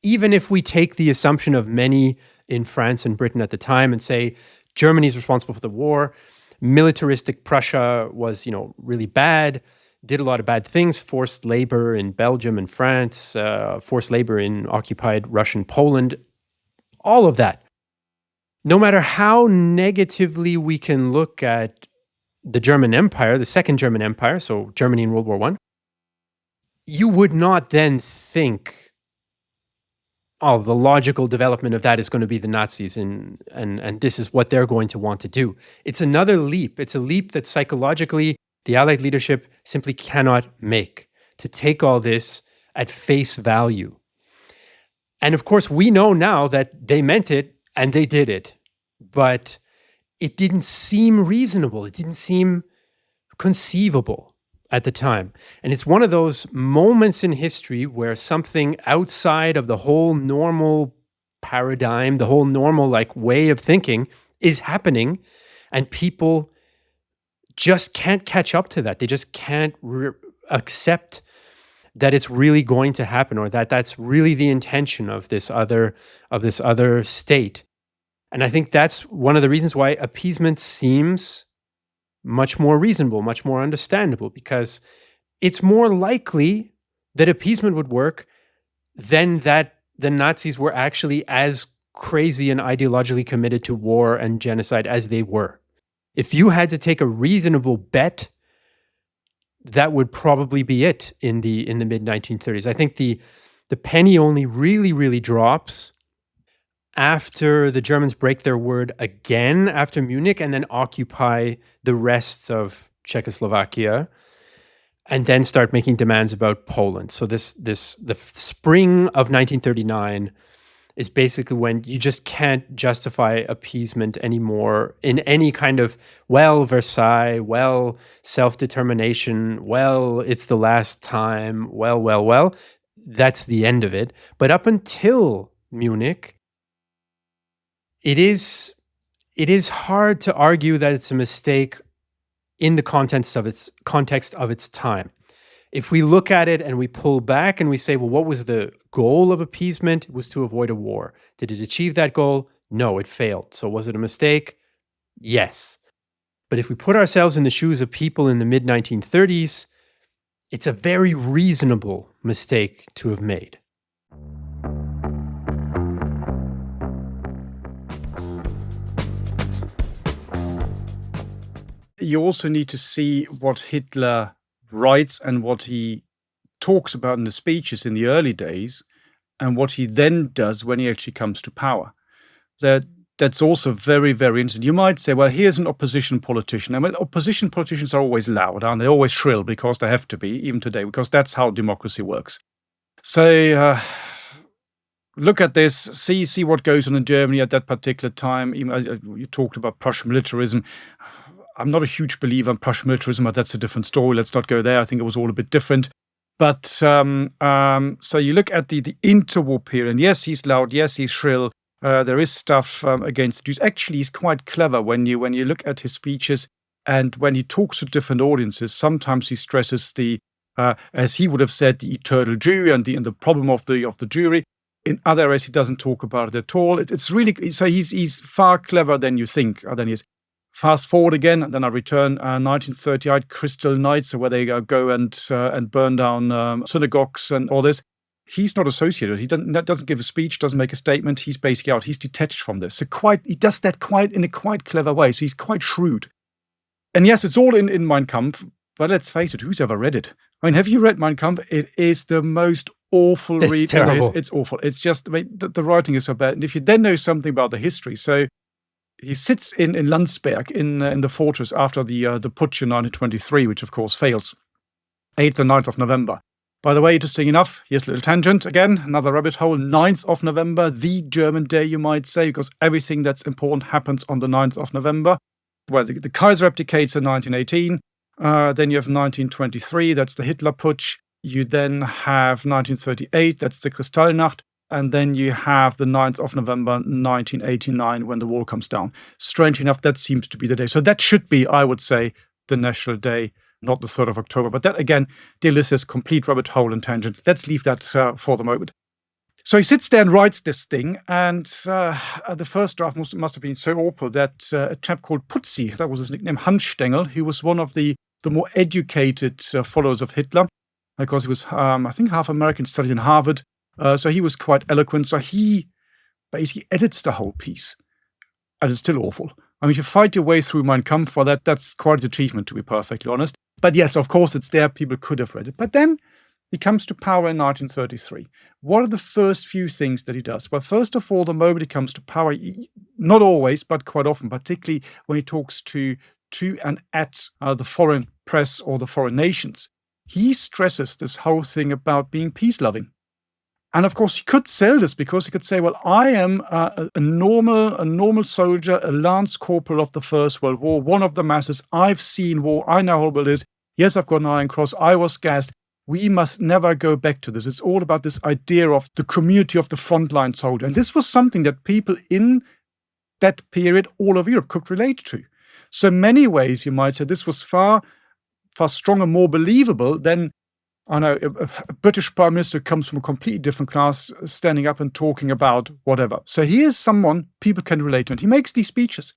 if we take the assumption of many in France and Britain at the time and say Germany's responsible for the war, militaristic Prussia was, really bad, did a lot of bad things, forced labor in Belgium and France, forced labor in occupied Russian Poland, all of that. No matter how negatively we can look at the German Empire, the Second German Empire, so Germany in World War I, you would not then think oh, the logical development of that is going to be the Nazis, and this is what they're going to want to do. It's another leap. It's a leap that psychologically the Allied leadership simply cannot make, to take all this at face value. And of course, we know now that they meant it and they did it, but it didn't seem reasonable. It didn't seem conceivable at the time. And it's one of those moments in history where something outside of the whole normal paradigm, the whole normal like way of thinking is happening, and people just can't catch up to that. They just can't accept that it's really going to happen, or that that's really the intention of this other state. And I think that's one of the reasons why appeasement seems much more reasonable, much more understandable, because it's more likely that appeasement would work than that the Nazis were actually as crazy and ideologically committed to war and genocide as they were. If you had to take a reasonable bet, that would probably be it in the mid 1930s. I think the penny only really drops after the Germans break their word again after Munich and then occupy the rest of Czechoslovakia and then start making demands about Poland. So the spring of 1939 is basically when you just can't justify appeasement anymore in any kind of, well, Versailles, well, self-determination, well, it's the last time, well. That's the end of it. But up until Munich, it is hard to argue that it's a mistake in the context of its time. If we look at it and we pull back and we say, well, what was the goal of appeasement? It was to avoid a war. Did it achieve that goal? No, it failed. So was it a mistake? Yes. But if we put ourselves in the shoes of people in the mid 1930s, it's a very reasonable mistake to have made. You also need to see what Hitler writes and what he talks about in the speeches in the early days, and what he then does when he actually comes to power. That's also very, very interesting. You might say, well, here's an opposition politician. I mean, opposition politicians are always loud, aren't they? Always shrill, because they have to be, even today, because that's how democracy works. So look at this, see what goes on in Germany at that particular time. Even you talked about Prussian militarism. I'm not a huge believer in Prussian militarism, but that's a different story. Let's not go there. I think it was all a bit different. But so you look at the interwar period, and yes, he's loud, yes, he's shrill. There is stuff against the Jews. Actually, he's quite clever when you look at his speeches, and when he talks to different audiences. Sometimes he stresses as he would have said, the eternal Jew and the problem of the Jewry. In other areas, he doesn't talk about it at all. It's really so he's far clever than you think. Than he is. Fast forward again, and then I return 1938, Crystal Nights, where they go and burn down synagogues and all this. He's not associated. He doesn't give a speech, doesn't make a statement. He's basically out. He's detached from this. So he does that in a quite clever way. So he's quite shrewd. And yes, it's all in Mein Kampf. But let's face it, who's ever read it? I mean, have you read Mein Kampf? It is the most awful read. It's terrible. It's awful. It's just the writing is so bad. And if you then know something about the history, so he sits in Landsberg in the fortress after the putsch in 1923, which of course fails, 8th and 9th of November. By the way, interesting enough, here's a little tangent again, another rabbit hole. 9th of November, the German day, you might say, because everything that's important happens on the 9th of November. Well, the Kaiser abdicates in 1918. Then you have 1923, that's the Hitler putsch. You then have 1938, that's the Kristallnacht. And then you have the 9th of November, 1989, when the wall comes down. Strange enough, that seems to be the day. So that should be, I would say, the national day, not the 3rd of October. But that, again, dear listeners, complete rabbit hole and tangent. Let's leave that for the moment. So he sits there and writes this thing. And the first draft must have been so awful that a chap called Putzi, that was his nickname, Hanfstengel, he was one of the more educated followers of Hitler, because he was, I think, half American, studied in Harvard. So he was quite eloquent. So he basically edits the whole piece. And it's still awful. I mean, if you fight your way through Mein Kampf, that's quite an achievement, to be perfectly honest. But yes, of course, it's there. People could have read it. But then he comes to power in 1933. What are the first few things that he does? Well, first of all, the moment he comes to power, not always, but quite often, particularly when he talks to and at the foreign press or the foreign nations, he stresses this whole thing about being peace-loving. And of course, he could sell this because he could say, well, I am a normal soldier, a lance corporal of the First World War, one of the masses. I've seen war. I know how horrible it is. Yes, I've got an Iron Cross. I was gassed. We must never go back to this. It's all about this idea of the community of the frontline soldier. And this was something that people in that period, all over Europe, could relate to. So in many ways, you might say this was far stronger, more believable than, I know, a British Prime Minister comes from a completely different class, standing up and talking about whatever. So he is someone people can relate to. And he makes these speeches.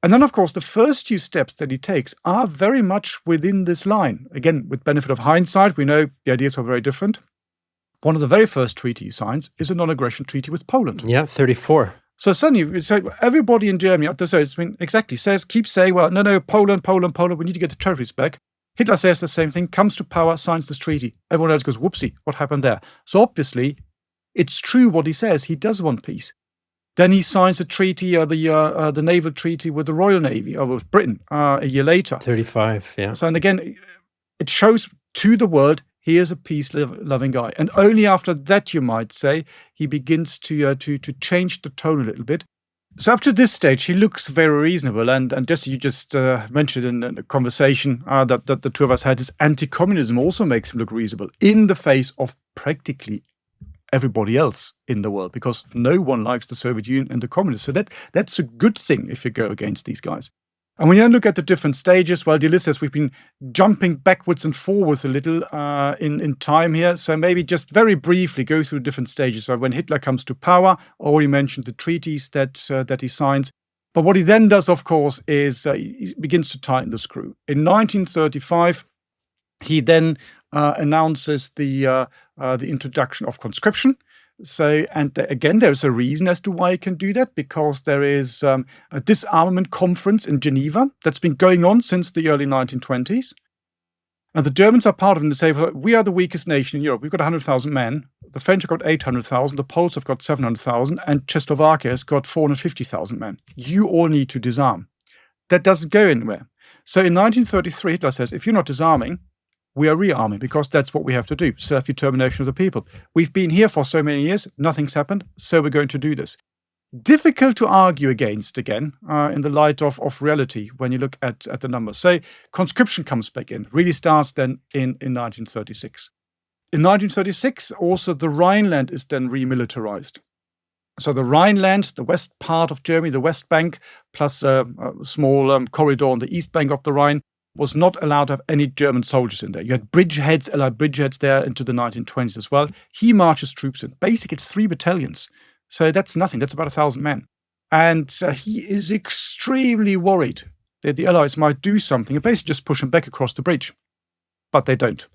And then, of course, the first few steps that he takes are very much within this line. Again, with benefit of hindsight, we know the ideas were very different. One of the very first treaty he signs is a non-aggression treaty with Poland. Yeah, 34. So suddenly, everybody in Germany, keeps saying, well, no, Poland, we need to get the territories back. Hitler says the same thing, comes to power, signs this treaty. Everyone else goes, whoopsie, what happened there? So obviously, it's true what he says. He does want peace. Then he signs a treaty, the naval treaty with the Royal Navy, or with Britain, a year later. 35, yeah. So, and again, it shows to the world he is a peace-loving guy. And only after that, you might say, he begins to change the tone a little bit. So up to this stage, he looks very reasonable. And just you just mentioned in the conversation that the two of us had, this anti-communism also makes him look reasonable in the face of practically everybody else in the world, because no one likes the Soviet Union and the communists. So that's a good thing if you go against these guys. And when you look at the different stages, well, dear listeners, we've been jumping backwards and forwards a little in time here. So maybe just very briefly go through different stages. So when Hitler comes to power, I already mentioned the treaties that he signs. But what he then does, of course, is he begins to tighten the screw. In 1935, he then announces the introduction of conscription. So, and again, there's a reason as to why he can do that, because there is a disarmament conference in Geneva that's been going on since the early 1920s. And the Germans are part of it, and they say, we are the weakest nation in Europe. We've got 100,000 men. The French have got 800,000. The Poles have got 700,000. And Czechoslovakia has got 450,000 men. You all need to disarm. That doesn't go anywhere. So in 1933, Hitler says, if you're not disarming, we are rearming, because that's what we have to do, self-determination of the people. We've been here for so many years, nothing's happened, so we're going to do this. Difficult to argue against, again, in the light of reality when you look at the numbers. So conscription comes back in, really starts then in 1936. In 1936, also the Rhineland is then remilitarized. So the Rhineland, the west part of Germany, the West Bank, plus a small corridor on the east bank of the Rhine, was not allowed to have any German soldiers in there. You had bridgeheads, Allied bridgeheads there into the 1920s as well. He marches troops in. Basically, it's 3 battalions. So that's nothing. That's about 1,000 men. And he is extremely worried that the Allies might do something and basically just push him back across the bridge. But they don't,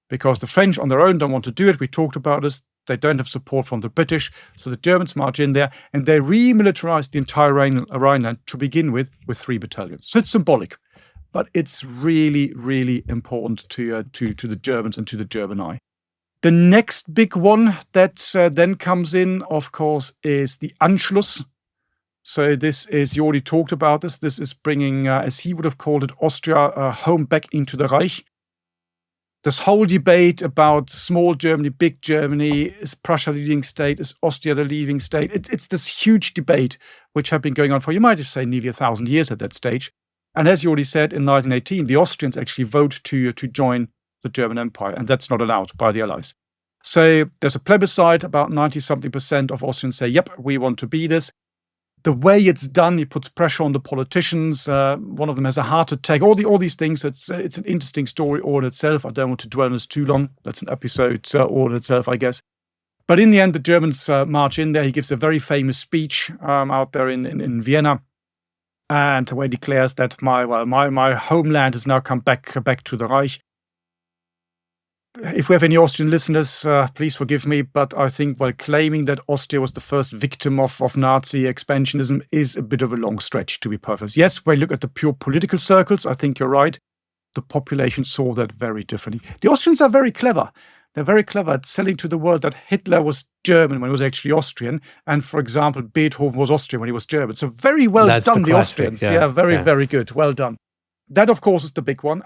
because the French on their own don't want to do it. We talked about this. They don't have support from the British. So the Germans march in there and they remilitarize the entire Rhineland to begin with 3 battalions. So it's symbolic. But it's really, really important to the Germans and to the German eye. The next big one that then comes in, of course, is the Anschluss. So this is, you already talked about this. This is bringing, as he would have called it, Austria home back into the Reich. This whole debate about small Germany, big Germany, is Prussia the leading state, is Austria the leading state? It's this huge debate which had been going on for, you might have said, nearly 1,000 years at that stage. And as you already said, in 1918, the Austrians actually vote to join the German Empire, and that's not allowed by the Allies. So there's a plebiscite, about 90-something% of Austrians say, yep, we want to be this. The way it's done, he puts pressure on the politicians. One of them has a heart attack, all these things. It's an interesting story all in itself. I don't want to dwell on this too long. That's an episode all in itself, I guess. But in the end, the Germans march in there. He gives a very famous speech out there in Vienna. And where he declares that my homeland has now come back to the Reich. If we have any Austrian listeners, please forgive me, but I think while claiming that Austria was the first victim of Nazi expansionism is a bit of a long stretch, to be perfect. Yes, when you look at the pure political circles, I think you're right. The population saw that very differently. The Austrians are very clever. they're very clever at selling to the world that Hitler was German when he was actually Austrian. And for example, Beethoven was Austrian when he was German. So very well That's done, the the classic, Austrians. yeah, Very, yeah. very good. Well done. That, of course, is the big one.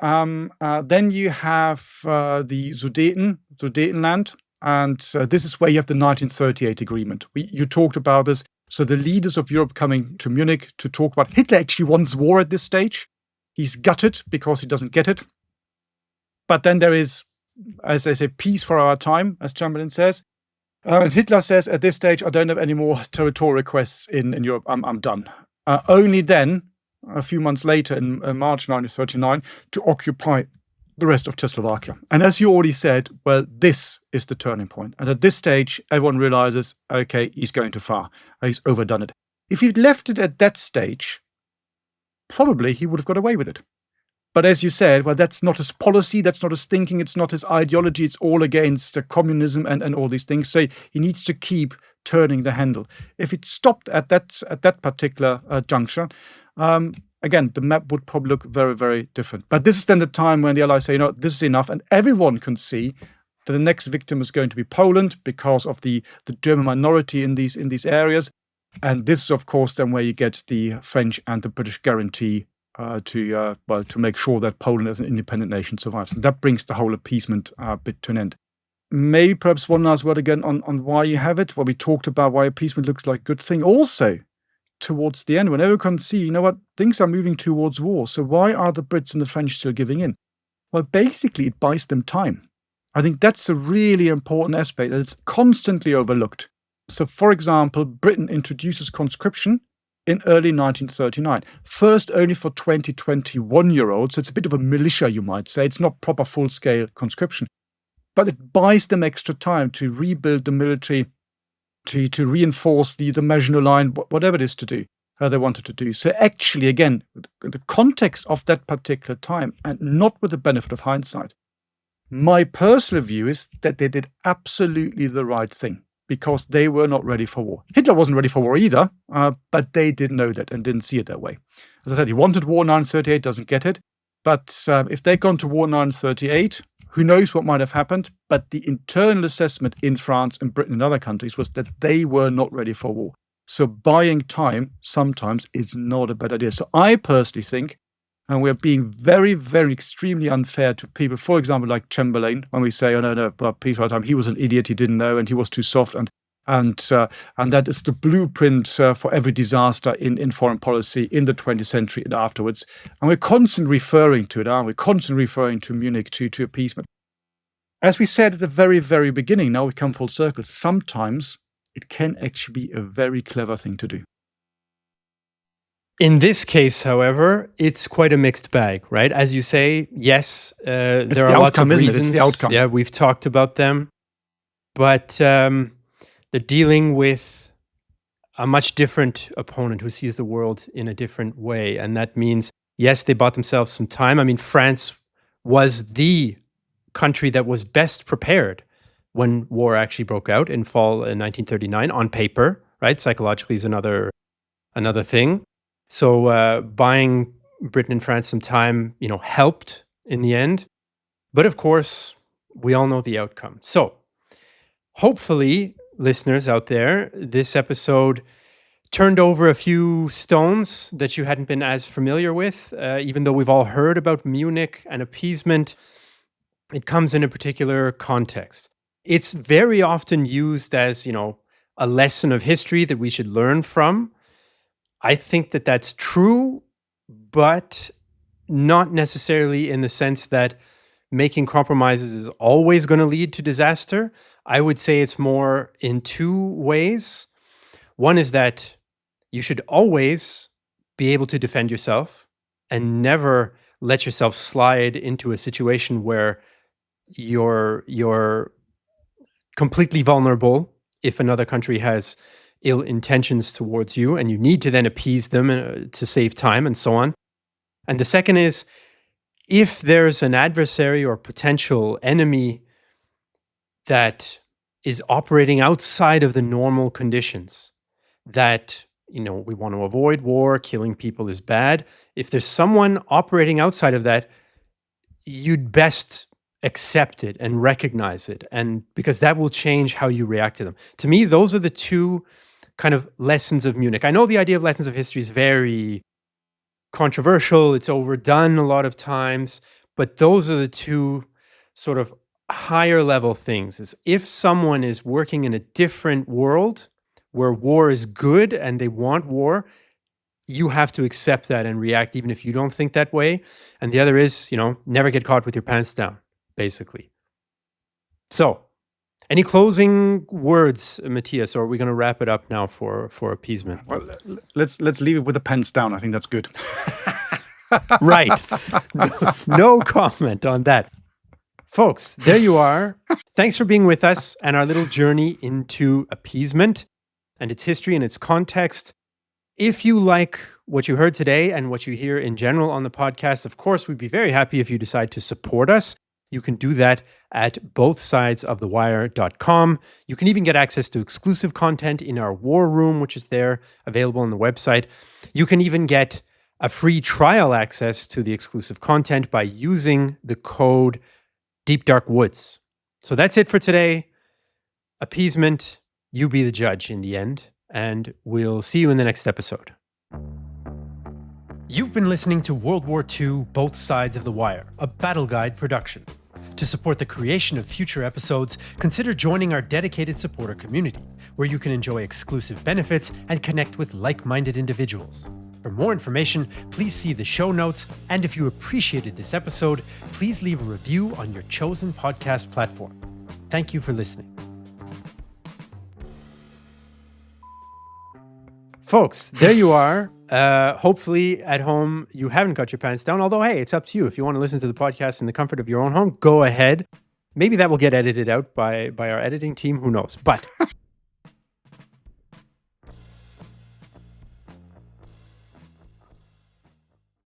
Then you have the Sudetenland. And this is where you have the 1938 agreement. You talked about this. So the leaders of Europe coming to Munich to talk about Hitler actually wants war at this stage. He's gutted because he doesn't get it. But then there is, as they say, peace for our time, as Chamberlain says. And Hitler says, at this stage, I don't have any more territorial requests in Europe. I'm done. Only then, a few months later, in March 1939, to occupy the rest of Czechoslovakia. And as you already said, well, this is the turning point. And at this stage, everyone realizes, okay, he's going too far. He's overdone it. If he'd left it at that stage, probably he would have got away with it. But as you said, well, that's not his policy, that's not his thinking, it's not his ideology, it's all against communism and all these things. So he needs to keep turning the handle. If it stopped at that particular juncture, again, the map would probably look very, very different. But this is then the time when the Allies say, this is enough, and everyone can see that the next victim is going to be Poland because of the German minority in these areas. And this is, of course, then where you get the French and the British guarantee to make sure that Poland as an independent nation survives. And that brings the whole appeasement bit to an end. Maybe perhaps one last word again on why you have it. Well, we talked about why appeasement looks like a good thing. Also, towards the end, when everyone can see, things are moving towards war. So why are the Brits and the French still giving in? Well, basically, it buys them time. I think that's a really important aspect that it's constantly overlooked. So, for example, Britain introduces conscription in early 1939. First only for 20, 21-year-olds. So it's a bit of a militia, you might say. It's not proper full-scale conscription. But it buys them extra time to rebuild the military, to reinforce the Maginot Line, whatever it is to do, how they wanted to do. So actually, again, the context of that particular time, and not with the benefit of hindsight, my personal view is that they did absolutely the right thing, because they were not ready for war. Hitler wasn't ready for war either, but they didn't know that and didn't see it that way. As I said, he wanted war in 1938, doesn't get it. But if they'd gone to war in 1938, who knows what might have happened? But the internal assessment in France and Britain and other countries was that they were not ready for war. So buying time sometimes is not a bad idea. So I personally think, and we're being very, very extremely unfair to people, for example, like Chamberlain, when we say, no, peace right time, he was an idiot, he didn't know, and he was too soft, and that is the blueprint for every disaster in foreign policy in the 20th century and afterwards. And we're constantly referring to it, aren't we? Constantly referring to Munich, to appeasement. As we said at the very, very beginning, now we come full circle, sometimes it can actually be a very clever thing to do. In this case, however, it's quite a mixed bag, right? As you say, yes, there are lots of reasons. It's the outcome. Yeah, we've talked about them. But they're dealing with a much different opponent who sees the world in a different way. And that means, yes, they bought themselves some time. I mean, France was the country that was best prepared when war actually broke out in fall in 1939 on paper, right? Psychologically is another thing. So buying Britain and France some time, helped in the end. But of course, we all know the outcome. So hopefully, listeners out there, this episode turned over a few stones that you hadn't been as familiar with. Even though we've all heard about Munich and appeasement, it comes in a particular context. It's very often used as, a lesson of history that we should learn from. I think that that's true, but not necessarily in the sense that making compromises is always going to lead to disaster. I would say it's more in two ways. One is that you should always be able to defend yourself and never let yourself slide into a situation where you're completely vulnerable if another country has ill intentions towards you, and you need to then appease them to save time and so on. And the second is, if there's an adversary or potential enemy that is operating outside of the normal conditions, that, we want to avoid war, killing people is bad. If there's someone operating outside of that, you'd best accept it and recognize it, and because that will change how you react to them. To me, those are the two kind of lessons of Munich. I know the idea of lessons of history is very controversial, it's overdone a lot of times, but those are the two sort of higher level things. Is if someone is working in a different world where war is good and they want war, you have to accept that and react even if you don't think that way. And the other is, never get caught with your pants down, basically. So, any closing words, Matthias, or are we going to wrap it up now for appeasement? Well, let's leave it with the pants down. I think that's good. Right. No comment on that. Folks, there you are. Thanks for being with us and our little journey into appeasement and its history and its context. If you like what you heard today and what you hear in general on the podcast, of course, we'd be very happy if you decide to support us. You can do that at bothsidesofthewire.com. You can even get access to exclusive content in our war room, which is there, available on the website. You can even get a free trial access to the exclusive content by using the code Deep Dark Woods. So that's it for today. Appeasement, you be the judge in the end, and we'll see you in the next episode. You've been listening to World War II, Both Sides of the Wire, a Battle Guide production. To support the creation of future episodes, consider joining our dedicated supporter community, where you can enjoy exclusive benefits and connect with like-minded individuals. For more information, please see the show notes, and if you appreciated this episode, please leave a review on your chosen podcast platform. Thank you for listening. Folks, there you are. Hopefully at home you haven't got your pants down, although hey, it's up to you. If you want to listen to the podcast in the comfort of your own home, go ahead. Maybe that will get edited out by our editing team, who knows. But